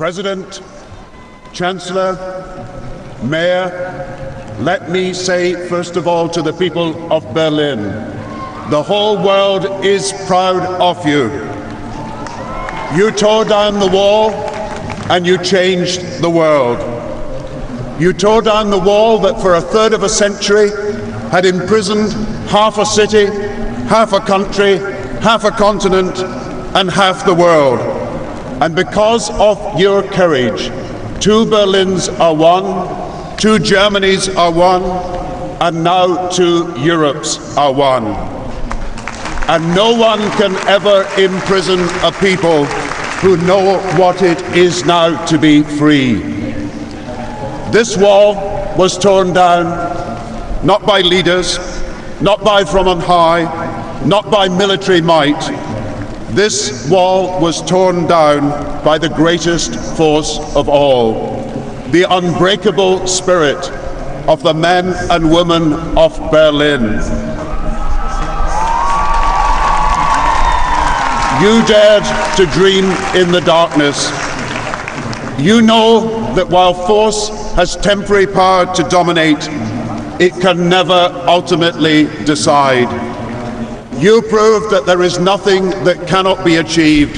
President, Chancellor, Mayor, let me say first of all to the people of Berlin, the whole world is proud of you. You tore down the wall and you changed the world. You tore down the wall that for a third of a century had imprisoned half a city, half a country, half a continent, and half the world. And because of your courage, 2 Berlins are one, 2 Germanys are one, and now 2 Europes are one. And no one can ever imprison a people who know what it is now to be free. This wall was torn down not by leaders, not by from on high, not by military might. This wall was torn down by the greatest force of all, the unbreakable spirit of the men and women of Berlin. You dared to dream in the darkness. You know that while force has temporary power to dominate, it can never ultimately decide. You proved that there is nothing that cannot be achieved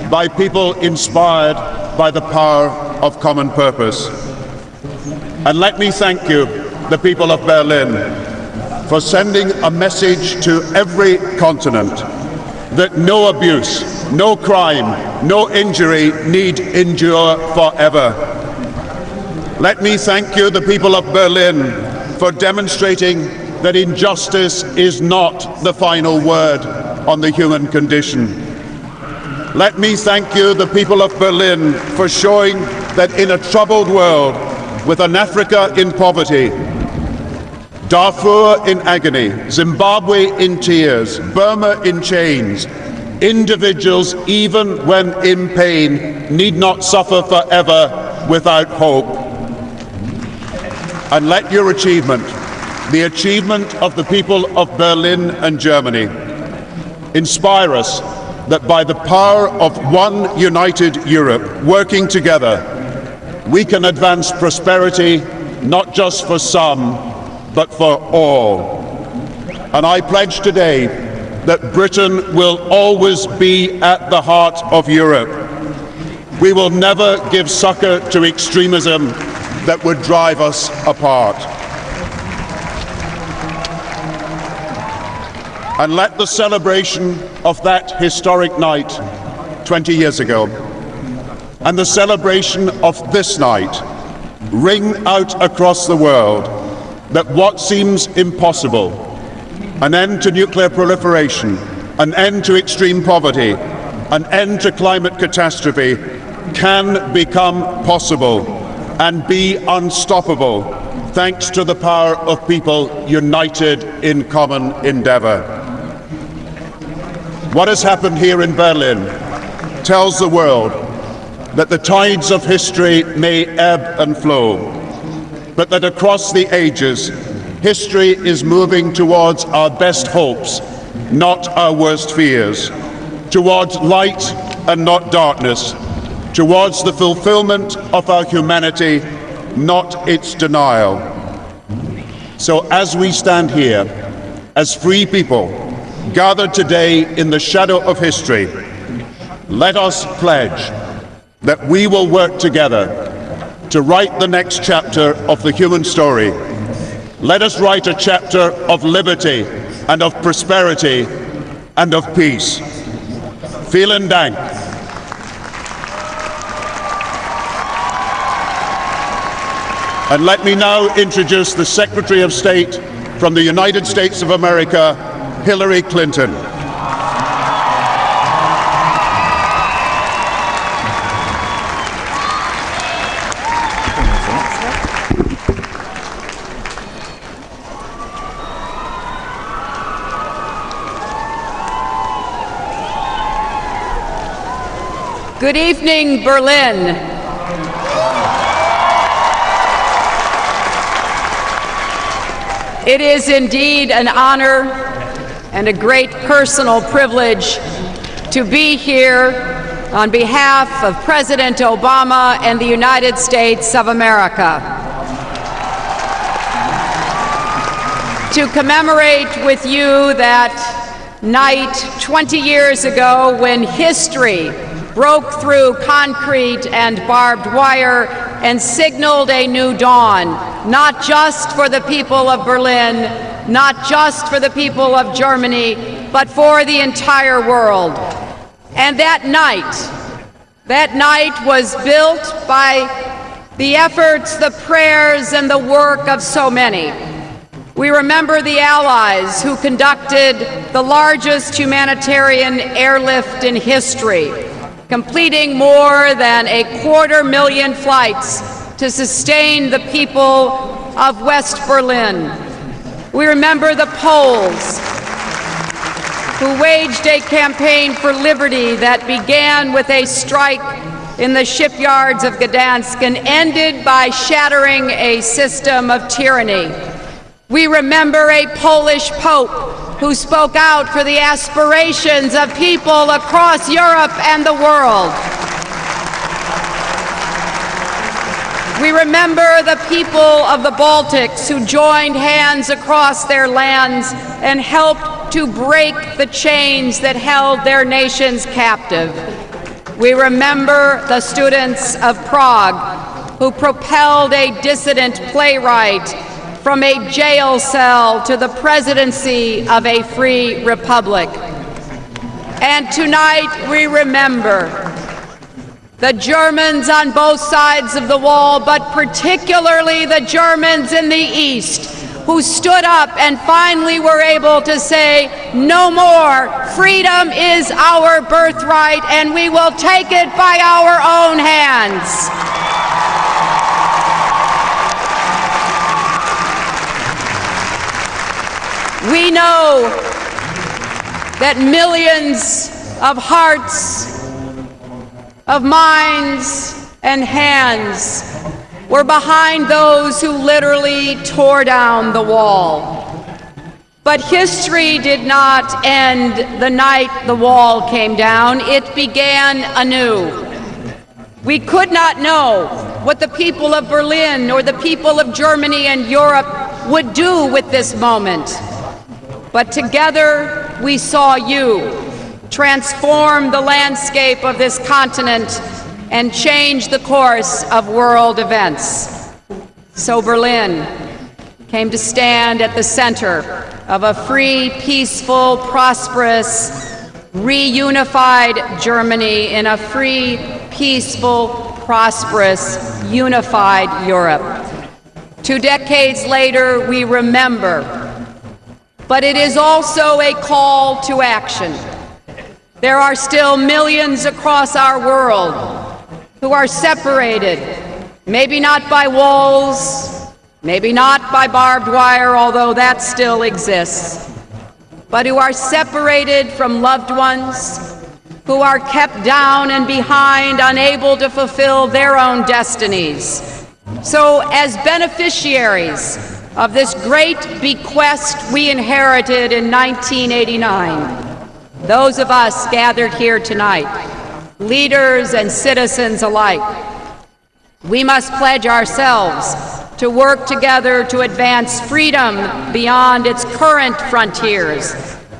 by people inspired by the power of common purpose. And let me thank you, the people of Berlin, for sending a message to every continent that no abuse, no crime, no injury need endure forever. Let me thank you, the people of Berlin, for demonstrating that injustice is not the final word on the human condition. Let me thank you, the people of Berlin, for showing that in a troubled world, with an Africa in poverty, Darfur in agony, Zimbabwe in tears, Burma in chains, individuals, even when in pain, need not suffer forever without hope. And let your achievement, the achievement of the people of Berlin and Germany, inspire us that by the power of one united Europe, working together, we can advance prosperity not just for some, but for all. And I pledge today that Britain will always be at the heart of Europe. We will never give succor to extremism that would drive us apart. And let the celebration of that historic night 20 years ago and the celebration of this night ring out across the world that what seems impossible, an end to nuclear proliferation, an end to extreme poverty, an end to climate catastrophe, can become possible and be unstoppable thanks to the power of people united in common endeavor. What has happened here in Berlin tells the world that the tides of history may ebb and flow, but that across the ages, history is moving towards our best hopes, not our worst fears, towards light and not darkness, towards the fulfillment of our humanity, not its denial. So as we stand here, as free people, gathered today in the shadow of history, let us pledge that we will work together to write the next chapter of the human story. Let us write a chapter of liberty and of prosperity and of peace. Vielen Dank. And let me now introduce the Secretary of State from the United States of America, Hillary Clinton. Good evening, Berlin. It is indeed an honor and a great personal privilege to be here on behalf of President Obama and the United States of America. To commemorate with you that night 20 years ago when history broke through concrete and barbed wire and signaled a new dawn, not just for the people of Berlin, not just for the people of Germany, but for the entire world. And that night was built by the efforts, the prayers, and the work of so many. We remember the Allies who conducted the largest humanitarian airlift in history, completing more than 250,000 flights to sustain the people of West Berlin. We remember the Poles who waged a campaign for liberty that began with a strike in the shipyards of Gdansk and ended by shattering a system of tyranny. We remember a Polish Pope who spoke out for the aspirations of people across Europe and the world. We remember the people of the Baltics who joined hands across their lands and helped to break the chains that held their nations captive. We remember the students of Prague who propelled a dissident playwright from a jail cell to the presidency of a free republic. And tonight we remember the Germans on both sides of the wall, but particularly the Germans in the East, who stood up and finally were able to say, no more, freedom is our birthright, and we will take it by our own hands. We know that millions of hearts, of minds, and hands were behind those who literally tore down the wall. But history did not end the night the wall came down. It began anew. We could not know what the people of Berlin or the people of Germany and Europe would do with this moment. But together we saw you transform the landscape of this continent and change the course of world events. So Berlin came to stand at the center of a free, peaceful, prosperous, reunified Germany in a free, peaceful, prosperous, unified Europe. 2 decades later, we remember, but it is also a call to action. There are still millions across our world who are separated, maybe not by walls, maybe not by barbed wire, although that still exists, but who are separated from loved ones, who are kept down and behind, unable to fulfill their own destinies. So, as beneficiaries of this great bequest we inherited in 1989, those of us gathered here tonight, leaders and citizens alike, we must pledge ourselves to work together to advance freedom beyond its current frontiers,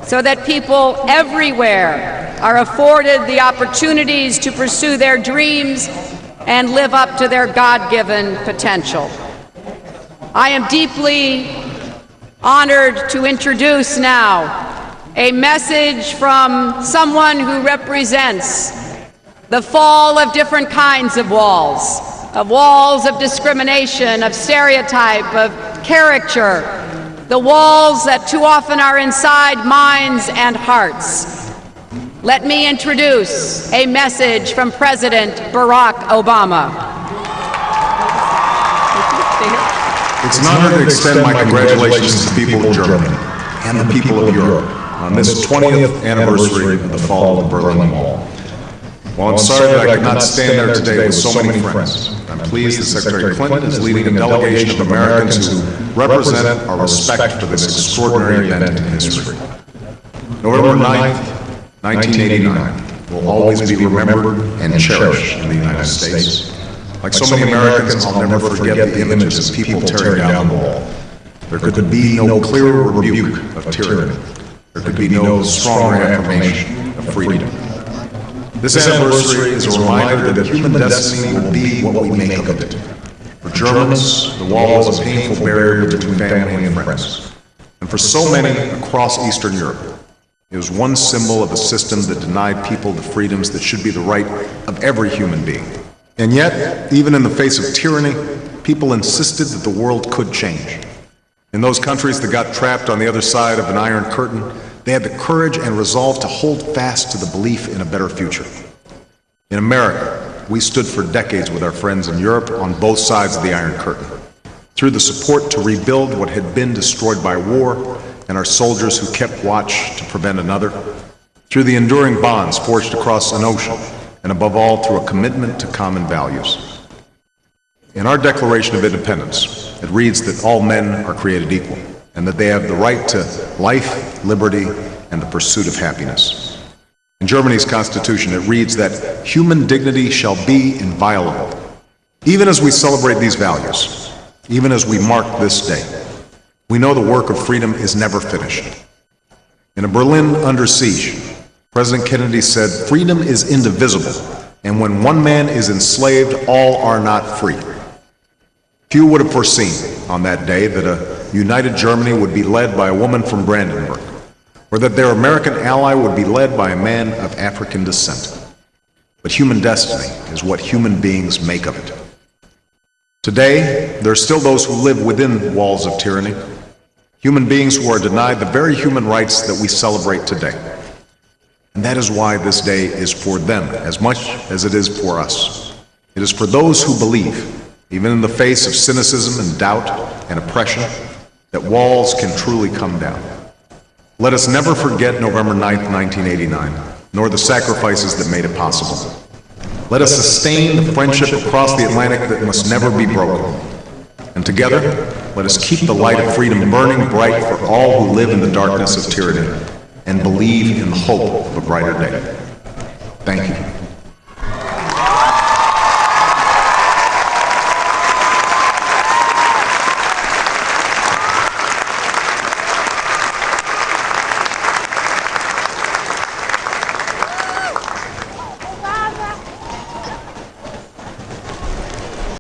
so that people everywhere are afforded the opportunities to pursue their dreams and live up to their God-given potential. I am deeply honored to introduce now a message from someone who represents the fall of different kinds of walls of discrimination, of stereotype, of caricature, the walls that too often are inside minds and hearts. Let me introduce a message from President Barack Obama. It's an honor to extend my congratulations to the people of Germany and the people of Europe on this 20th anniversary of the fall of the Berlin Wall. While I'm sorry that I could not stand there today with so many friends, I'm pleased that Secretary Clinton is leading a delegation of Americans who represent our respect for this extraordinary event in history. November 9th, 1989 will always be remembered and cherished in the United States. Like so many Americans, I'll never forget the images of people tearing down the wall. There could be no clearer rebuke of tyranny. There could be no stronger affirmation of freedom. This anniversary is a reminder that human destiny will be what we make of it. For Germans, the wall was a painful barrier between family and friends. And for so many across Eastern Europe, it was one symbol of a system that denied people the freedoms that should be the right of every human being. And yet, even in the face of tyranny, people insisted that the world could change. In those countries that got trapped on the other side of an iron curtain, they had the courage and resolve to hold fast to the belief in a better future. In America, we stood for decades with our friends in Europe on both sides of the Iron Curtain, through the support to rebuild what had been destroyed by war and our soldiers who kept watch to prevent another, through the enduring bonds forged across an ocean, and above all, through a commitment to common values. In our Declaration of Independence, it reads that all men are created equal, and that they have the right to life, liberty, and the pursuit of happiness. In Germany's constitution, it reads that human dignity shall be inviolable. Even as we celebrate these values, even as we mark this day, we know the work of freedom is never finished. In a Berlin under siege, President Kennedy said, "Freedom is indivisible, and when one man is enslaved, all are not free." Few would have foreseen on that day that a united Germany would be led by a woman from Brandenburg, or that their American ally would be led by a man of African descent. But human destiny is what human beings make of it. Today, there are still those who live within walls of tyranny, human beings who are denied the very human rights that we celebrate today. And that is why this day is for them as much as it is for us. It is for those who believe, even in the face of cynicism and doubt and oppression, that walls can truly come down. Let us never forget November 9th, 1989, nor the sacrifices that made it possible. Let us sustain the friendship across the Atlantic that must never be broken. And together, let us keep the light of freedom burning bright for all who live in the darkness of tyranny and believe in the hope of a brighter day. Thank you.